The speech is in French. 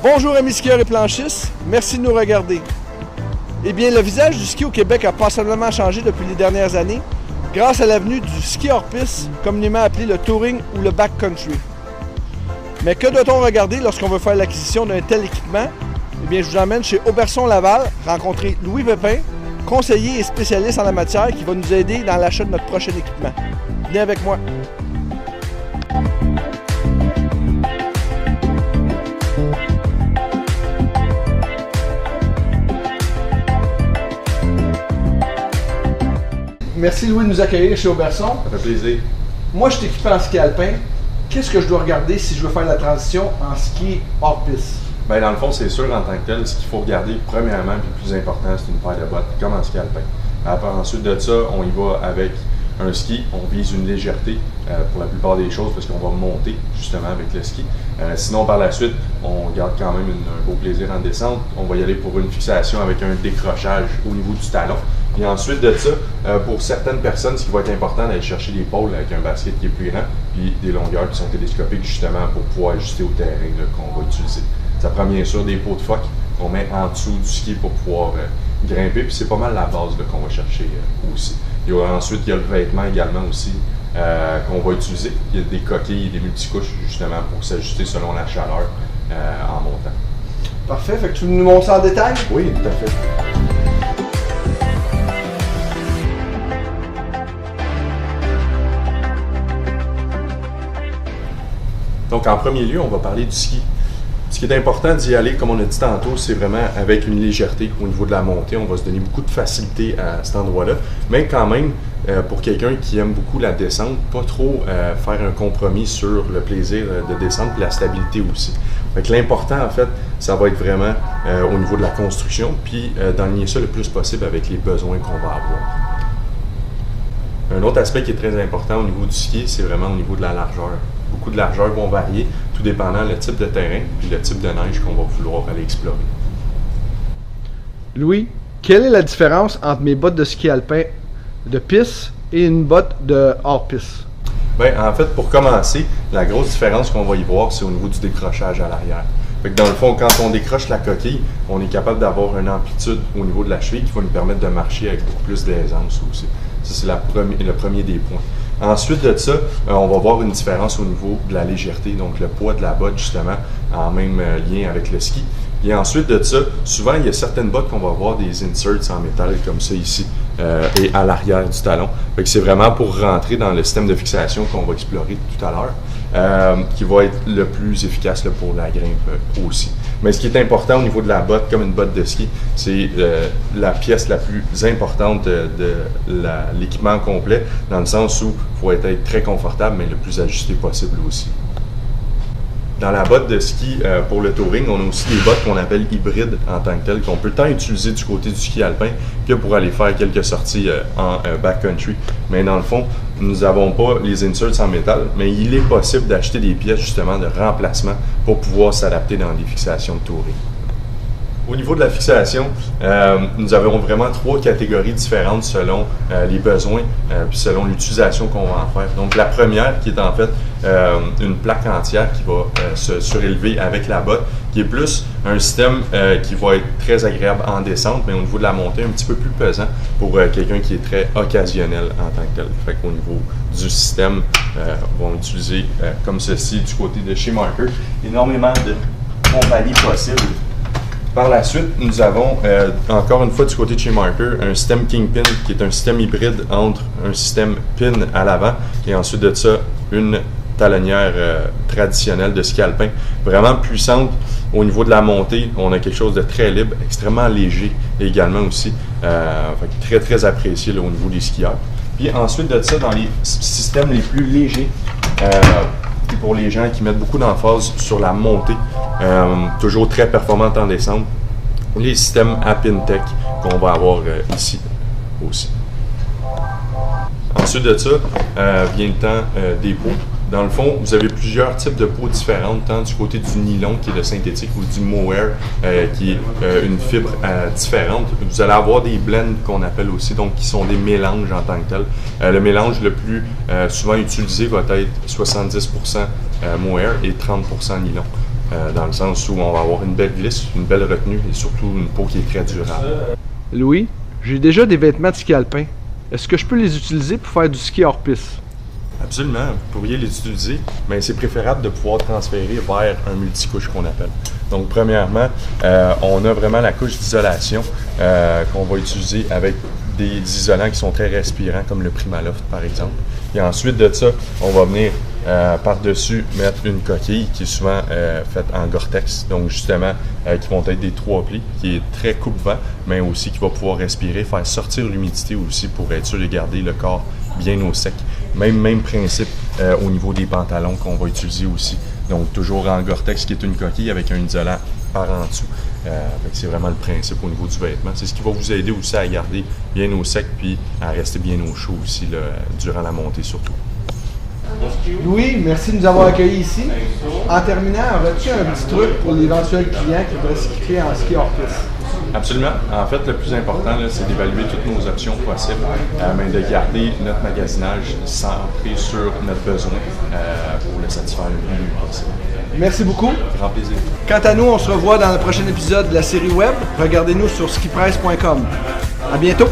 Bonjour amis skieurs et planchistes, merci de nous regarder. Eh bien, le visage du ski au Québec a passablement changé depuis les dernières années grâce à l'avenue du ski hors-piste, communément appelé le touring ou le backcountry. Mais que doit-on regarder lorsqu'on veut faire l'acquisition d'un tel équipement? Eh bien, je vous emmène chez Auberson Laval, rencontrer Louis Pépin, conseiller et spécialiste en la matière qui va nous aider dans l'achat de notre prochain équipement. Venez avec moi. Merci Louis de nous accueillir chez Auberson. Ça fait plaisir. Moi, je suis équipé en ski alpin. Qu'est-ce que je dois regarder si je veux faire la transition en ski hors-piste? Bien, dans le fond, c'est sûr, en tant que tel, ce qu'il faut regarder, premièrement, puis le plus important, c'est une paire de bottes, comme en ski alpin. Après, ensuite de ça, on y va avec un ski. On vise une légèreté pour la plupart des choses, parce qu'on va monter, justement, avec le ski. Sinon, par la suite, on garde quand même un beau plaisir en descente. On va y aller pour une fixation avec un décrochage au niveau du talon. Et ensuite de ça, pour certaines personnes, ce qui va être important, d'aller chercher des pôles avec un basket qui est plus grand, puis des longueurs qui sont télescopiques, justement, pour pouvoir ajuster au terrain qu'on va utiliser. Ça prend bien sûr des pots de phoque qu'on met en dessous du ski pour pouvoir grimper, puis c'est pas mal la base qu'on va chercher aussi. Ensuite, il y a le vêtement également aussi qu'on va utiliser. Il y a des coquilles et des multicouches, justement, pour s'ajuster selon la chaleur en montant. Parfait. Fait que tu nous montres ça en détail? Oui, tout à fait. Donc, en premier lieu, on va parler du ski. Ce qui est important d'y aller, comme on a dit tantôt, c'est vraiment avec une légèreté au niveau de la montée. On va se donner beaucoup de facilité à cet endroit-là. Mais quand même, pour quelqu'un qui aime beaucoup la descente, pas trop faire un compromis sur le plaisir de descente et la stabilité aussi. Fait que l'important, en fait, ça va être vraiment au niveau de la construction, puis d'aligner ça le plus possible avec les besoins qu'on va avoir. Un autre aspect qui est très important au niveau du ski, c'est vraiment au niveau de la largeur. Beaucoup de largeurs vont varier, tout dépendant le type de terrain et le type de neige qu'on va vouloir aller explorer. Louis, quelle est la différence entre mes bottes de ski alpin de piste et une botte de hors-piste? Bien, en fait, pour commencer, la grosse différence qu'on va y voir, c'est au niveau du décrochage à l'arrière. Fait que dans le fond, quand on décroche la coquille, on est capable d'avoir une amplitude au niveau de la cheville qui va nous permettre de marcher avec beaucoup plus d'aisance aussi. Ça, c'est le premier des points. Ensuite de ça, on va voir une différence au niveau de la légèreté, donc le poids de la botte justement en même lien avec le ski. Et ensuite de ça, souvent il y a certaines bottes qu'on va avoir des inserts en métal comme ça ici et à l'arrière du talon. Fait que c'est vraiment pour rentrer dans le système de fixation qu'on va explorer tout à l'heure, qui va être le plus efficace là, pour la grimpe aussi. Mais ce qui est important au niveau de la botte, comme une botte de ski, c'est la pièce la plus importante de l'équipement complet, dans le sens où il faut être très confortable, mais le plus ajusté possible aussi. Dans la botte de ski pour le touring, on a aussi des bottes qu'on appelle hybrides en tant que telles, qu'on peut tant utiliser du côté du ski alpin que pour aller faire quelques sorties en backcountry. Mais dans le fond, nous n'avons pas les inserts en métal, mais il est possible d'acheter des pièces justement de remplacement pour pouvoir s'adapter dans des fixations de touring. Au niveau de la fixation, nous avons vraiment 3 catégories différentes selon les besoins puis selon l'utilisation qu'on va en faire. Donc la première qui est en fait une plaque entière qui va se surélever avec la botte, qui est plus un système qui va être très agréable en descente, mais au niveau de la montée un petit peu plus pesant pour quelqu'un qui est très occasionnel en tant que tel. Fait qu'au niveau du système, on va utiliser comme ceci du côté de chez Marker énormément de compagnies possibles. Par la suite, nous avons, encore une fois du côté de chez Marker, un système Kingpin qui est un système hybride entre un système pin à l'avant et ensuite de ça, une talonnière traditionnelle de ski alpin, vraiment puissante au niveau de la montée. On a quelque chose de très libre, extrêmement léger également aussi, très très apprécié là, au niveau des skieurs. Puis ensuite de ça, dans les systèmes les plus légers, pour les gens qui mettent beaucoup d'emphase sur la montée, toujours très performante en descente, les systèmes Apintech qu'on va avoir ici aussi. Ensuite de ça, vient le temps des peaux. Dans le fond, vous avez plusieurs types de peaux différentes, tant du côté du nylon qui est le synthétique ou du mohair qui est une fibre différente. Vous allez avoir des blends qu'on appelle aussi, donc qui sont des mélanges en tant que tel. Le mélange le plus souvent utilisé va être 70% mohair et 30% nylon. dans le sens où on va avoir une belle glisse, une belle retenue et surtout une peau qui est très durable. Louis, j'ai déjà des vêtements de ski alpin. Est-ce que je peux les utiliser pour faire du ski hors piste? Absolument, vous pourriez les utiliser, mais c'est préférable de pouvoir transférer vers un multicouche qu'on appelle. Donc, premièrement, on a vraiment la couche d'isolation qu'on va utiliser avec des isolants qui sont très respirants, comme le Primaloft, par exemple. Et ensuite de ça, on va venir par-dessus mettre une coquille qui est souvent faite en Gore-Tex, donc justement, qui vont être des 3 plis, qui est très coupe-vent, mais aussi qui va pouvoir respirer, faire sortir l'humidité aussi pour être sûr de garder le corps bien au sec. Même principe au niveau des pantalons qu'on va utiliser aussi. Donc, toujours en Gore-Tex, qui est une coquille avec un isolant par en dessous. C'est vraiment le principe au niveau du vêtement. C'est ce qui va vous aider aussi à garder bien au sec puis à rester bien au chaud aussi là, durant la montée surtout. Louis, merci de nous avoir accueillis ici. En terminant, aurais-tu un petit truc pour l'éventuel client qui voudrait skier en ski hors piste? Absolument. En fait, le plus important, c'est d'évaluer toutes nos options possibles, mais de garder notre magasinage centré sur notre besoin pour le satisfaire le mieux possible. Merci beaucoup. Grand plaisir. Quant à nous, on se revoit dans le prochain épisode de la série web. Regardez-nous sur skipress.com. À bientôt.